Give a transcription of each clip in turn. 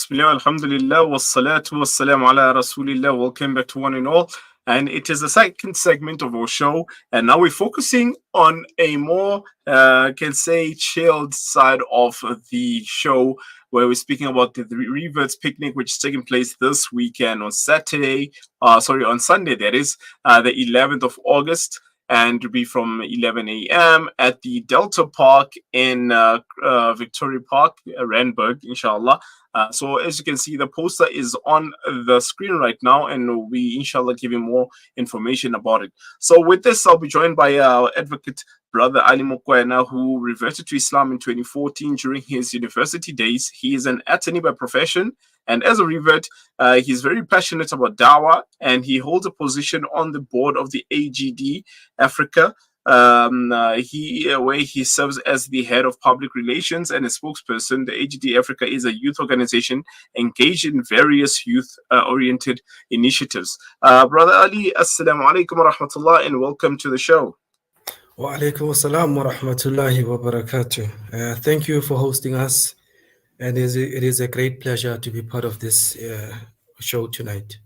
Bismillah, alhamdulillah, wassalatu wassalamu ala rasulillah. Welcome back to one and all. And it is the second segment of our show. And now we're focusing on a more, can say, chilled side of the show, where we're speaking about the Reverts picnic, which is taking place this weekend on on Sunday, that is, the 11th of August. And to be from 11 a.m. at the Delta Park in Victoria Park, Randburg, inshallah. So as you can see, the poster is on the screen right now, and we inshallah give you more information about it. So with this, I'll be joined by our advocate brother Ali Mokoena, who reverted to Islam in 2014 during his university days. He is an attorney by profession, and as a revert, he's very passionate about dawah, and he holds a position on the board of the AGD Africa, where he serves as the head of public relations and a spokesperson. The AGD Africa is a youth organization engaged in various youth-oriented initiatives. Brother Ali, assalamu alaikum wa rahmatullah, and welcome to the show. Wa alaikum assalam wa rahmatullahi wa barakatuh. Thank you for hosting us, and it is a great pleasure to be part of this show tonight.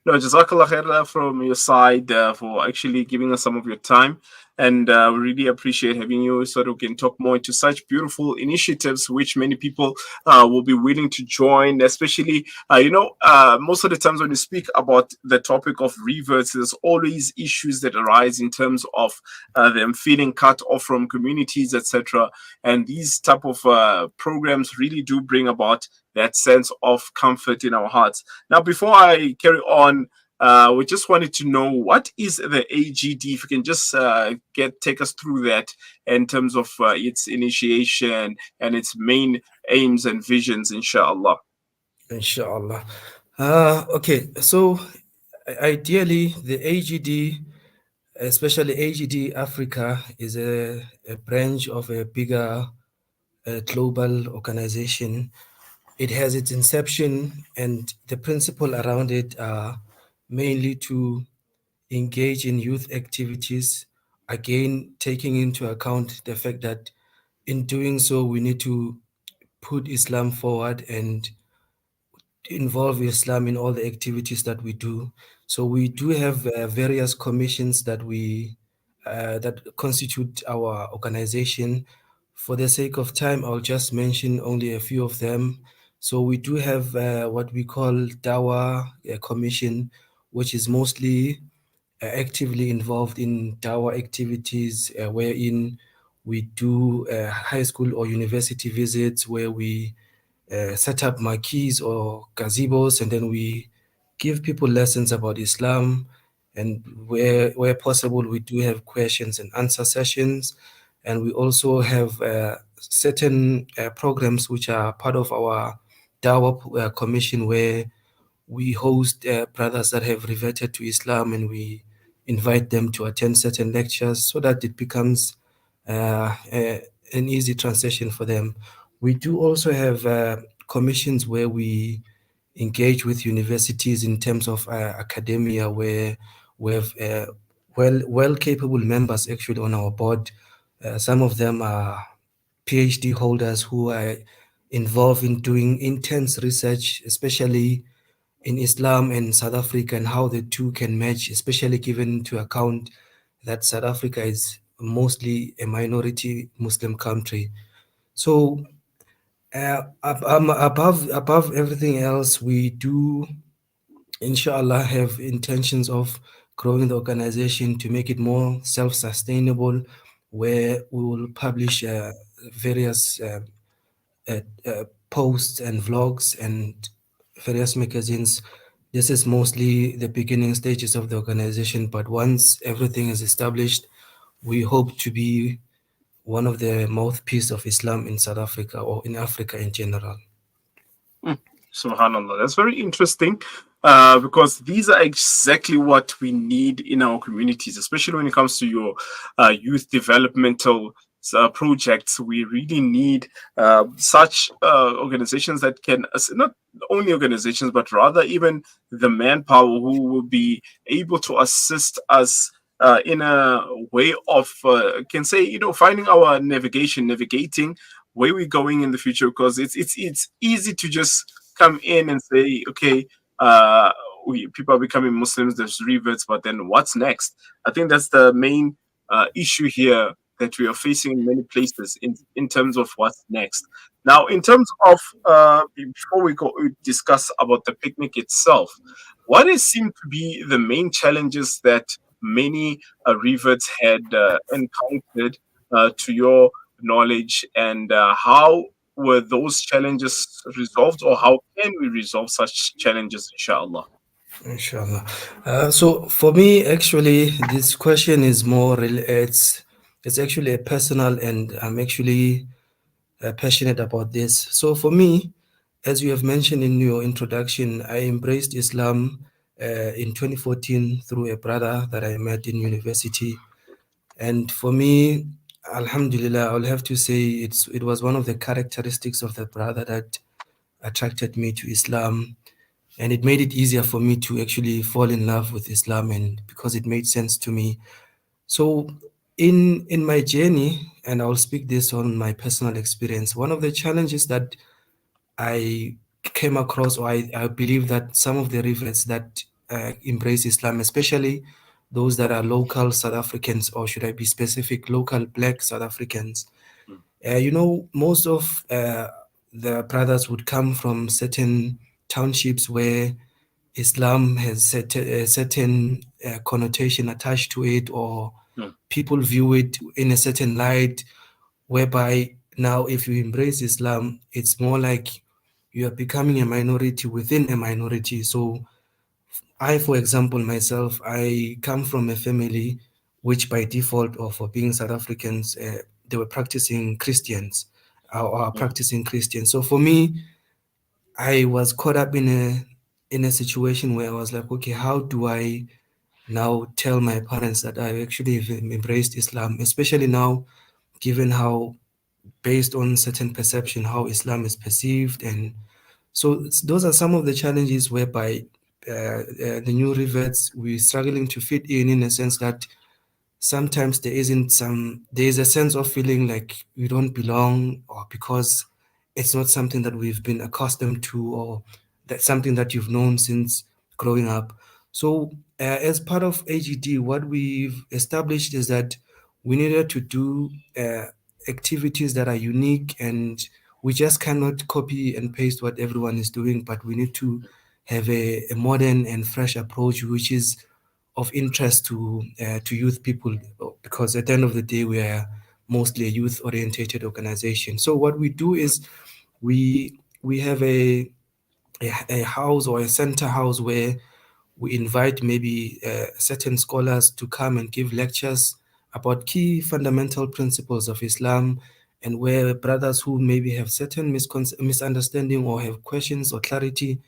No, Jazakallah khair from your side for actually giving us some of your time. And we really appreciate having you so that we can talk more into such beautiful initiatives, which many people will be willing to join, especially, most of the times when we speak about the topic of reverts, there's always issues that arise in terms of them feeling cut off from communities, etc. And these type of programs really do bring about that sense of comfort in our hearts. Now, before I carry on, we just wanted to know, what is the AGD? If you can just take us through that in terms of its initiation and its main aims and visions, inshallah. Inshallah. Okay, so ideally, the AGD, especially AGD Africa, is a branch of a bigger global organization. It has its inception, and the principle around it are mainly to engage in youth activities, again, taking into account the fact that in doing so, we need to put Islam forward and involve Islam in all the activities that we do. So we do have various commissions that constitute our organization. For the sake of time, I'll just mention only a few of them. So we do have what we call Dawah Commission, which is mostly actively involved in Dawah activities, wherein we do high school or university visits where we set up marquees or gazebos, and then we give people lessons about Islam. And where possible, we do have questions and answer sessions. And we also have certain programs which are part of our Dawah Commission, where we host brothers that have reverted to Islam, and we invite them to attend certain lectures so that it becomes an easy transition for them. We do also have commissions where we engage with universities in terms of academia, where we have well capable members actually on our board. Some of them are PhD holders who are involved in doing intense research, especially in Islam and South Africa, and how the two can match, especially given into account that South Africa is mostly a minority Muslim country. So above everything else, we do, inshallah, have intentions of growing the organization to make it more self-sustainable, where we will publish various posts and vlogs and various magazines. This is mostly the beginning stages of the organization, but once everything is established, we hope to be one of the mouthpiece of Islam in South Africa or in Africa in general. Subhanallah, that's very interesting, because these are exactly what we need in our communities, especially when it comes to your youth developmental projects. We really need such organizations that can, not only organizations, but rather even the manpower who will be able to assist us in a way of, can say, finding our navigating where we're going in the future, because it's easy to just come in and say, okay, uh, people are becoming Muslims, there's reverts, but then what's next? I think that's the main issue here that we are facing in many places in terms of what's next. Now, in terms of, before we go discuss about the picnic itself, what has seemed to be the main challenges that many reverts had encountered to your knowledge, and how were those challenges resolved, or how can we resolve such challenges, inshallah? Inshallah. So for me, actually, this question is more. It's actually a personal, and I'm actually passionate about this. So for me, as you have mentioned in your introduction, I embraced Islam in 2014 through a brother that I met in university. And for me, Alhamdulillah, I'll have to say it was one of the characteristics of the brother that attracted me to Islam, and it made it easier for me to actually fall in love with Islam, and because it made sense to me. So in my journey, and I'll speak this on my personal experience, one of the challenges that I came across, or I believe that some of the reverts that embrace Islam, especially those that are local South Africans, or should I be specific, local black South Africans, most of the brothers would come from certain townships where Islam has a certain connotation attached to it, or Mm, people view it in a certain light, whereby now if you embrace Islam, it's more like you are becoming a minority within a minority. So I, for example, myself, I come from a family which by default, or for being South Africans, they were practicing Christians, or are mm, practicing Christians. So for me, I was caught up in a situation where I was like, okay, how do I now tell my parents that I actually have embraced Islam, especially now, given how, based on certain perception, how Islam is perceived. And so those are some of the challenges whereby the new reverts, we're struggling to fit in a sense that sometimes there is a sense of feeling like we don't belong, or because it's not something that we've been accustomed to, or that's something that you've known since growing up. So as part of AGD, what we've established is that we needed to do activities that are unique, and we just cannot copy and paste what everyone is doing, but we need to have a modern and fresh approach, which is of interest to youth people, because at the end of the day, we are mostly a youth orientated organization. So what we do is we have a house, or a center house, where we invite maybe certain scholars to come and give lectures about key fundamental principles of Islam, and where brothers who maybe have certain misunderstanding, or have questions or clarity,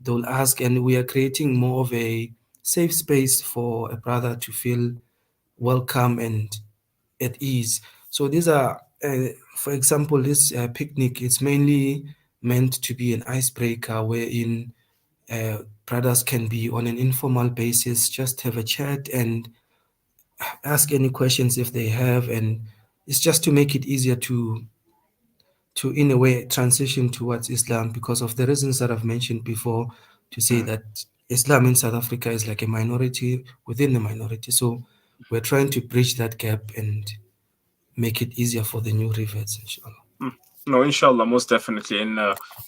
they'll ask, and we are creating more of a safe space for a brother to feel welcome and at ease. So these are, for example, this picnic, it's mainly meant to be an icebreaker, wherein brothers can be on an informal basis, just have a chat and ask any questions if they have, and it's just to make it easier to in a way transition towards Islam, because of the reasons that I've mentioned before, to say mm, that Islam in South Africa is like a minority within the minority. So we're trying to bridge that gap and make it easier for the new reverts, inshallah. mm. No, inshallah, most definitely. And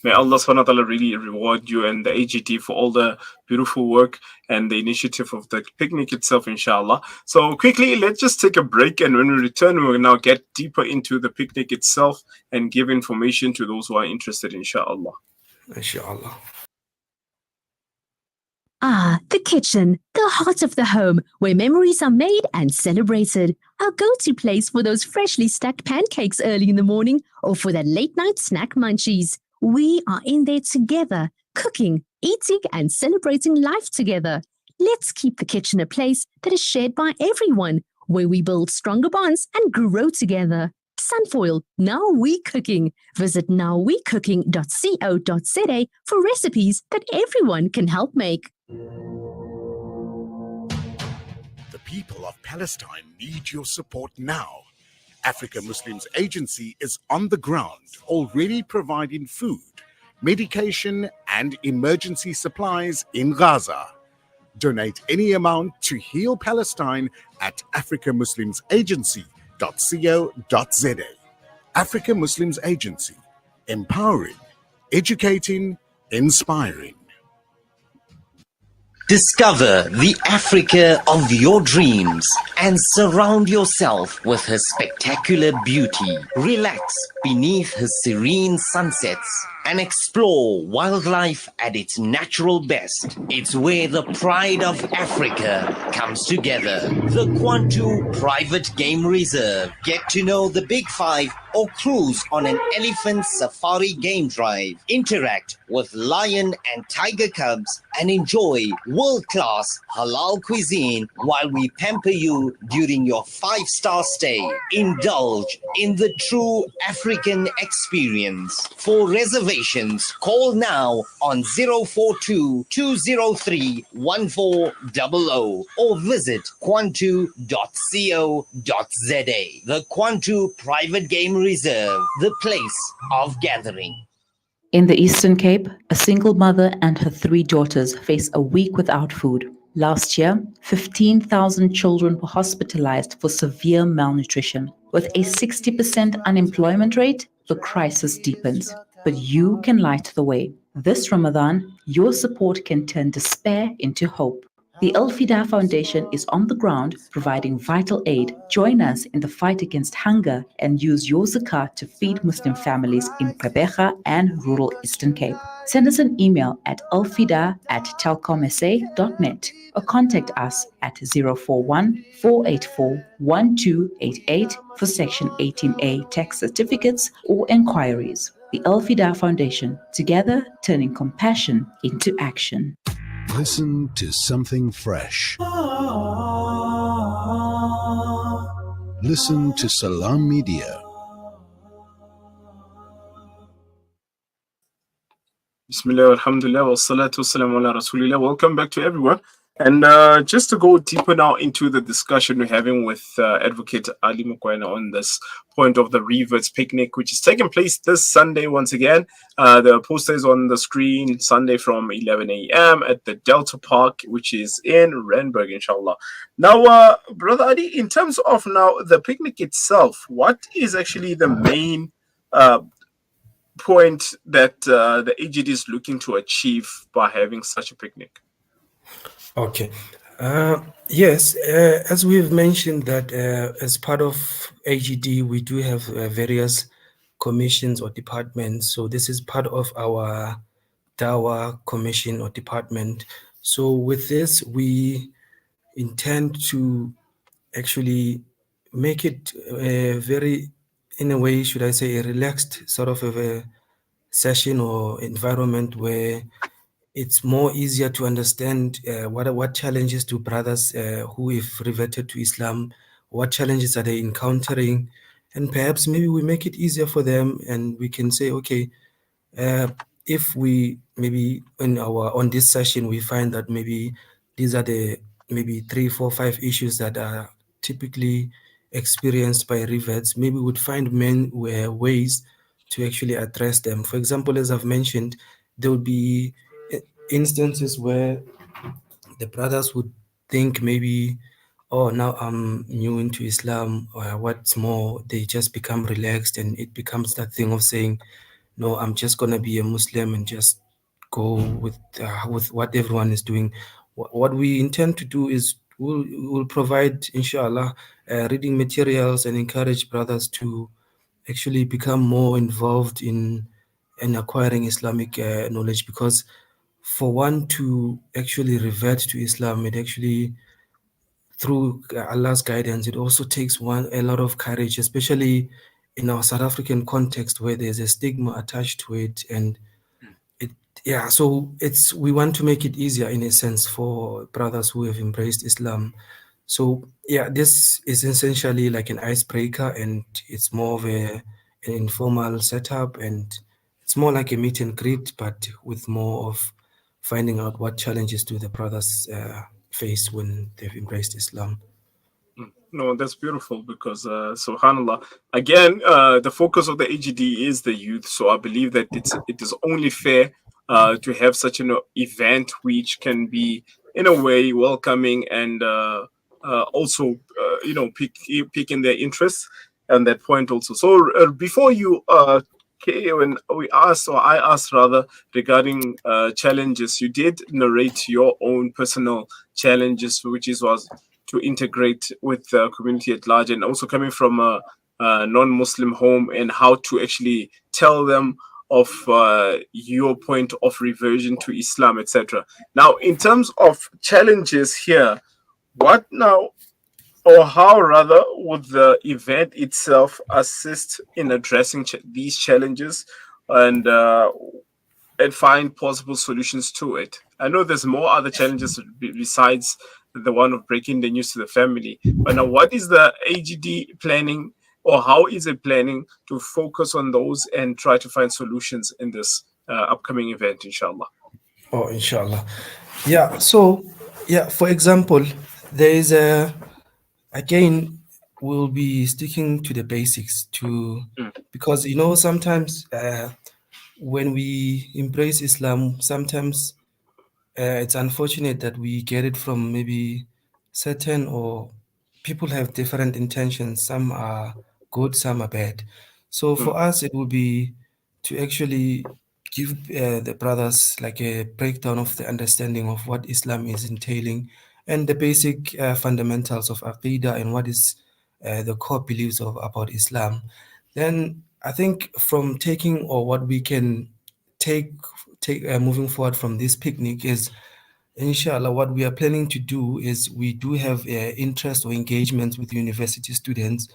may Allah subhanahu wa ta'ala really reward you and the AGT for all the beautiful work and the initiative of the picnic itself, inshallah. So, quickly, let's just take a break. And when we return, we will now get deeper into the picnic itself and give information to those who are interested, inshallah. Inshallah. Ah, the kitchen, the heart of the home, where memories are made and celebrated. Our go-to place for those freshly stacked pancakes early in the morning, or for the late-night snack munchies. We are in there together, cooking, eating, and celebrating life together. Let's keep the kitchen a place that is shared by everyone, where we build stronger bonds and grow together. Sunfoil, now we cooking. Visit nowwecooking.co.za for recipes that everyone can help make. The people of Palestine need your support now. Africa Muslims Agency is on the ground, already providing food, medication, and emergency supplies in Gaza. Donate any amount to Heal Palestine at africamuslimsagency.co.za. Africa Muslims Agency, empowering, educating, inspiring. Discover the Africa of your dreams and surround yourself with her spectacular beauty. Relax beneath her serene sunsets and explore wildlife at its natural best. It's where the pride of Africa comes together. The Kwantu Private Game Reserve. Get to know the Big Five or cruise on an elephant safari game drive. Interact with lion and tiger cubs and enjoy world-class halal cuisine while we pamper you during your 5-star stay. Indulge in the true African experience. For reservations, call now on 042-203-1400 or visit kwantu.co.za. The Kwantu Private Game Reserve, the place of gathering. In the Eastern Cape, a single mother and her 3 daughters face a week without food. Last year, 15,000 children were hospitalized for severe malnutrition. With a 60% unemployment rate, the crisis deepens. But you can light the way. This Ramadan, your support can turn despair into hope. The Al Fida Foundation is on the ground providing vital aid. Join us in the fight against hunger and use your zakat to feed Muslim families in Gqeberha and rural Eastern Cape. Send us an email at alfida@telkomsa.net or contact us at 041-484-1288 for Section 18A tax certificates or enquiries. The Al Fida Foundation, together turning compassion into action. Listen to something fresh. Listen to Salam Media. Bismillah, alhamdulillah, wa salatu wassalamu ala rasulillah. Welcome back to everyone. And just to go deeper now into the discussion we're having with Advocate Ali Mokoena on this point of the Reverts picnic, which is taking place this Sunday once again. The poster is on the screen, Sunday from 11 a.m. at the Delta Park, which is in Randburg, inshallah. Now, Brother Ali, in terms of now the picnic itself, what is actually the main point that the AGD is looking to achieve by having such a picnic? Okay. Yes, as we've mentioned that as part of AGD, we do have various commissions or departments. So this is part of our Dawa commission or department. So with this, we intend to actually make it very, in a way, should I say, a relaxed sort of a session or environment where it's more easier to understand what challenges do brothers who have reverted to Islam, what challenges are they encountering, and perhaps maybe we make it easier for them and we can say, okay, if we maybe on this session we find that maybe these are the maybe 3, 4, 5 issues that are typically experienced by reverts, maybe we would find ways to actually address them. For example, as I've mentioned, there would be instances where the brothers would think maybe, oh, now I'm new into Islam, or what's more, they just become relaxed and it becomes that thing of saying, no, I'm just gonna be a Muslim and just go with what everyone is doing. What we intend to do is we'll provide, inshallah, reading materials and encourage brothers to actually become more involved in acquiring Islamic knowledge, because for one to actually revert to Islam, it actually, through Allah's guidance, it also takes a lot of courage, especially in our South African context where there's a stigma attached to it. And so we want to make it easier in a sense for brothers who have embraced Islam. So this is essentially like an icebreaker, and it's more of an informal setup, and it's more like a meet and greet, but with more of finding out what challenges do the brothers face when they've embraced Islam. No, that's beautiful because, subhanallah, again, the focus of the AGD is the youth. So I believe that it is only fair to have such an event which can be, in a way, welcoming and also, piquing their interest and that point also. So before you when we asked, or I asked rather, regarding challenges, you did narrate your own personal challenges, which was to integrate with the community at large, and also coming from a non-Muslim home, and how to actually tell them of your point of reversion to Islam, etc. Now, in terms of challenges here, what now, or how rather, would the event itself assist in addressing these challenges, and find possible solutions to it? I know there's more other challenges besides the one of breaking the news to the family. But now, what is the AGD planning, or how is it planning to focus on those and try to find solutions in this upcoming event, inshallah? Oh, inshallah. Yeah. So, yeah, for example, there is a, again, we'll be sticking to the basics to, Mm, because, sometimes when we embrace Islam, sometimes it's unfortunate that we get it from maybe certain, or people have different intentions. Some are good, some are bad. So mm, for us, it will be to actually give the brothers like a breakdown of the understanding of what Islam is entailing, and the basic fundamentals of Aqidah, and what is the core beliefs of about Islam. Then I think from taking, or what we can take moving forward from this picnic is, inshallah, what we are planning to do is, we do have interest or engagements with university students.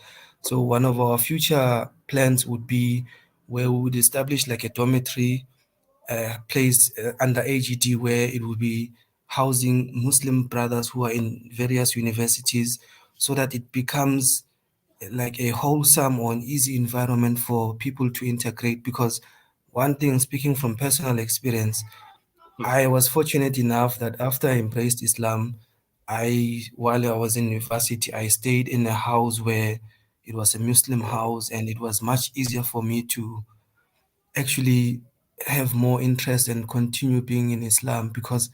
So one of our future plans would be where we would establish like a dormitory place under AGD, where it will be housing Muslim brothers who are in various universities, so that it becomes like a wholesome or an easy environment for people to integrate. Because one thing, speaking from personal experience, mm. I was fortunate enough that after I embraced Islam, while I was in university, I stayed in a house where it was a Muslim house, and it was much easier for me to actually have more interest and continue being in Islam. Because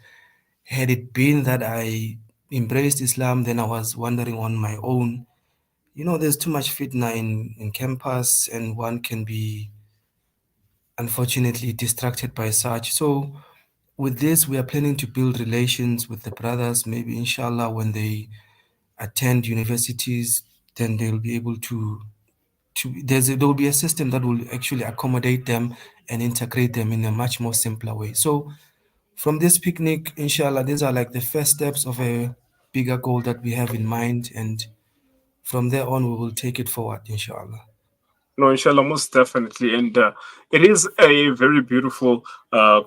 had it been that I embraced Islam, then I was wandering on my own. There's too much fitna in campus, and one can be unfortunately distracted by such. So with this, we are planning to build relations with the brothers. Maybe, inshallah, when they attend universities, then they'll be able there will be a system that will actually accommodate them and integrate them in a much more simpler way. So from this picnic, inshallah, these are like the first steps of a bigger goal that we have in mind, and from there on, we will take it forward, inshallah. No, inshallah, most definitely. And it is a very beautiful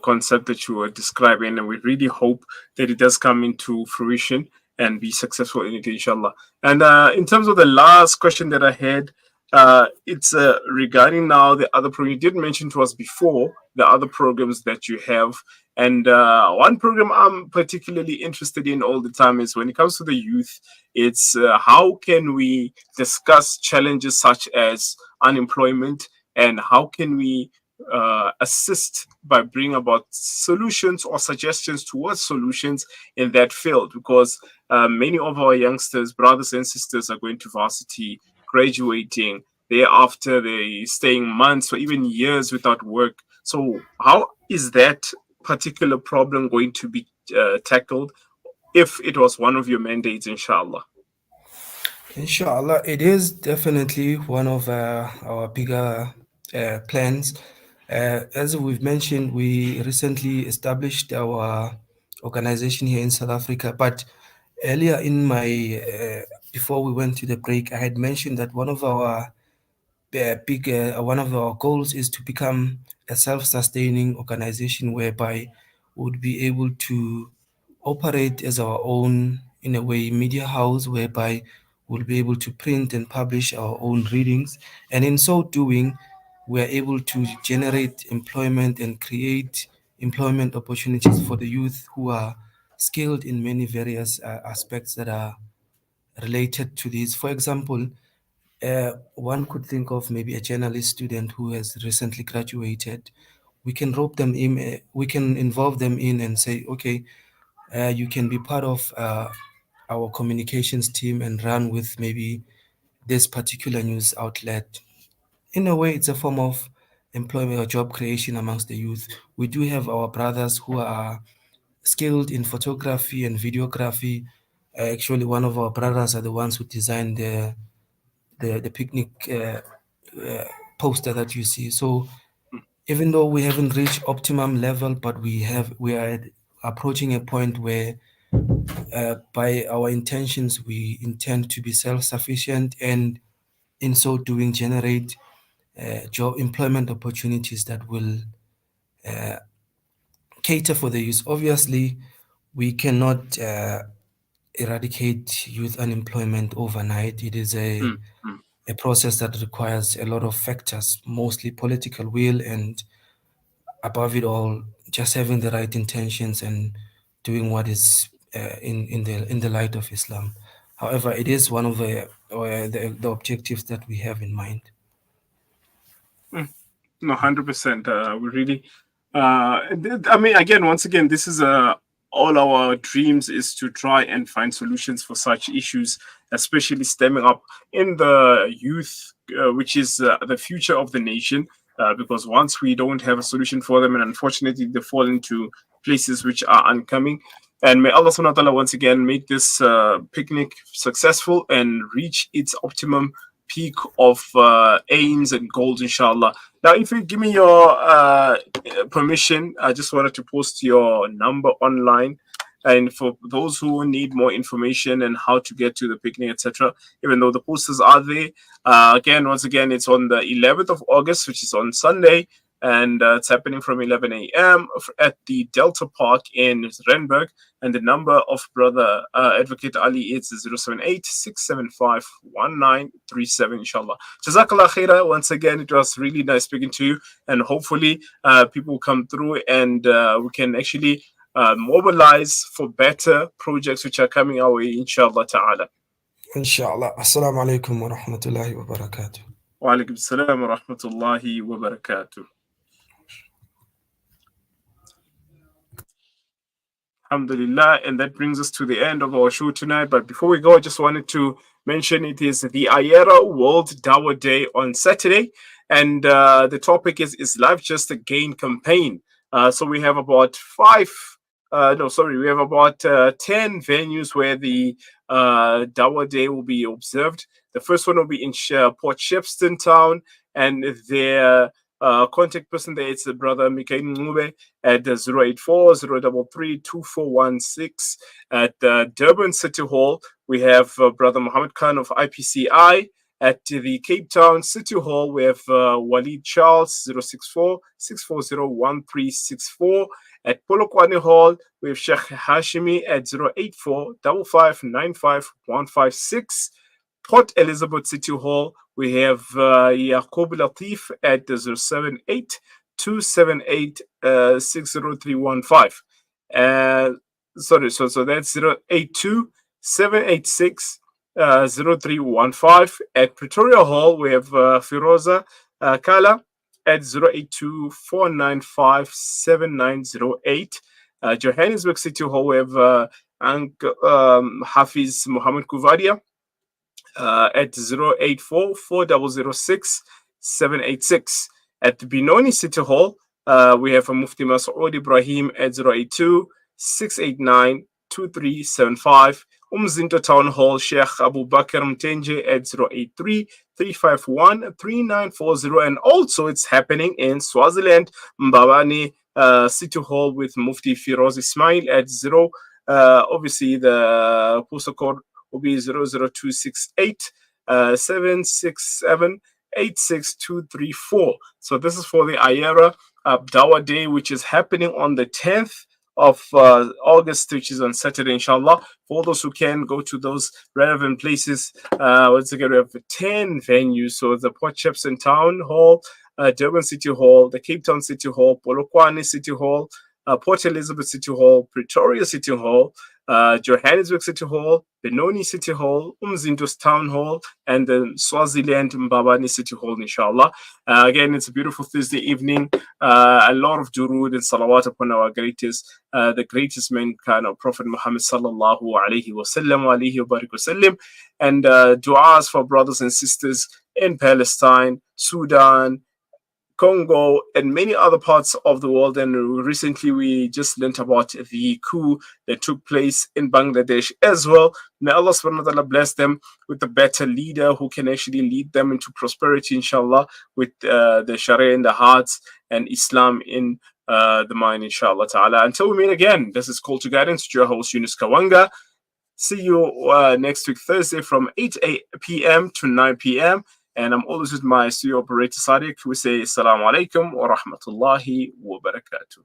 concept that you are describing. And we really hope that it does come into fruition and be successful in it, inshallah. And in terms of the last question that I had, it's regarding now the other program. You did mention to us before the other programs that you have. And one program I'm particularly interested in all the time is, when it comes to the youth, it's how can we discuss challenges such as unemployment, and how can we assist by bringing about solutions or suggestions towards solutions in that field, because many of our youngsters, brothers and sisters, are going to varsity, graduating. Thereafter, they staying months or even years without work. So how is that particular problem going to be tackled, if it was one of your mandates, inshallah? Inshallah, it is definitely one of our bigger plans. As we've mentioned, we recently established our organization here in South Africa. But earlier in before we went to the break, I had mentioned that one of our goals is to become a self-sustaining organization, whereby we would be able to operate as our own, in a way, media house, whereby we'll be able to print and publish our own readings, and in so doing, we are able to generate employment and create employment opportunities for the youth who are skilled in many various aspects that are related to this. For example, one could think of maybe a journalist student who has recently graduated. We can rope them in, we can involve them in and say, okay, you can be part of our communications team and run with maybe this particular news outlet. In a way, it's a form of employment or job creation amongst the youth. We do have our brothers who are skilled in photography and videography. Actually, one of our brothers are the ones who designed the picnic poster that you see. So even though we haven't reached optimum level, but we are approaching a point where by our intentions we intend to be self-sufficient, and in so doing generate job employment opportunities that will cater for the youth. Obviously, we cannot eradicate youth unemployment overnight. It is a process that requires a lot of factors, mostly political will, and above it all, just having the right intentions and doing what is in the light of Islam. However, it is one of the objectives that we have in mind. No, 100%. We really, I mean, again, once again, this is all our dreams is to try and find solutions for such issues, especially stemming up in the youth, which is the future of the nation. Because once we don't have a solution for them, and unfortunately they fall into places which are oncoming. And may Allah subhanahu wa ta'ala once again make this picnic successful and reach its optimum peak of aims and goals, inshallah. Now, if you give me your permission, I just wanted to post your number online. And for those who need more information and how to get to the picnic, etc., even though the posters are there, once again, it's on the 11th of August, which is on Sunday, and it's happening from 11 a.m. at the Delta Park in Randburg. And the number of Brother Advocate Ali is 078-675-1937, inshallah. Jazakallah khaira. Once again, it was really nice speaking to you, and hopefully people will come through and we can actually mobilize for better projects which are coming our way, inshallah ta'ala. Inshallah. Assalamu alaikum wa rahmatullahi wa barakatuh. Wa alaikum assalam wa rahmatullahi wa barakatuh. Alhamdulillah, and that brings us to the end of our show tonight. But before we go, I just wanted to mention it is the Ayera World Dawah Day on Saturday, and the topic is Life Just a Gain campaign. So we have about we have about 10 venues where the Dawah Day will be observed. The first one will be in Port Shepstone Town, and their contact person there is Brother Mikael Ngube at 084-033-2416. At Durban City Hall, we have Brother Muhammad Khan of IPCI. At the Cape Town City Hall, we have Walid Charles, 064-640-1364. At Polokwane Hall, we have Sheikh Hashimi at 084-5595-156. Port Elizabeth City Hall, we have Yaqub Latif at 078-278-60315. So that's 082-786-0315. At Pretoria Hall, we have Firoza Kala at 082-495-7908. Johannesburg City Hall, we have Hafiz Muhammad Kuvadia at 084-4006-786. At Benoni City Hall, we have Mufti Masoud Ibrahim at 082-689-2375. Umzinto Town Hall, Sheikh Abu Bakr Mtenje at 083-351-3940. And also it's happening in Swaziland, Mbabane City Hall with Mufti Firoz Ismail at obviously the postal code will be 00268 767 86234. So this is for the Ayera Dawah Day, which is happening on the 10th of August, which is on Saturday, inshallah. For those who can go to those relevant places, once again, we have 10 venues. So the Port Shepstone Town Hall, Durban City Hall, the Cape Town City Hall, Polokwane City Hall, Port Elizabeth City Hall, Pretoria City Hall, Johannesburg City Hall, Benoni City Hall, Umzindo's Town Hall, and then Swaziland Mbabane City Hall, inshallah. Again, it's a beautiful Thursday evening. A lot of durood and salawat upon our the greatest mankind, of Prophet Muhammad sallallahu alaihi wasallam wa alihi wa barik wasallam, and du'as for brothers and sisters in Palestine, Sudan, Congo, and many other parts of the world. And recently we just learned about the coup that took place in Bangladesh as well. May Allah subhanahu wa ta'ala bless them with a better leader who can actually lead them into prosperity, inshallah, with the Sharia in the hearts and Islam in the mind, inshallah ta'ala. Until we meet again, this is Call to Guidance with your host, Yunus Kawanga. See you next week, Thursday, from 8 p.m. to 9 p.m. And I'm always with my studio operator, Sadiq. We say Assalamu alaikum wa rahmatullahi wa barakatuh.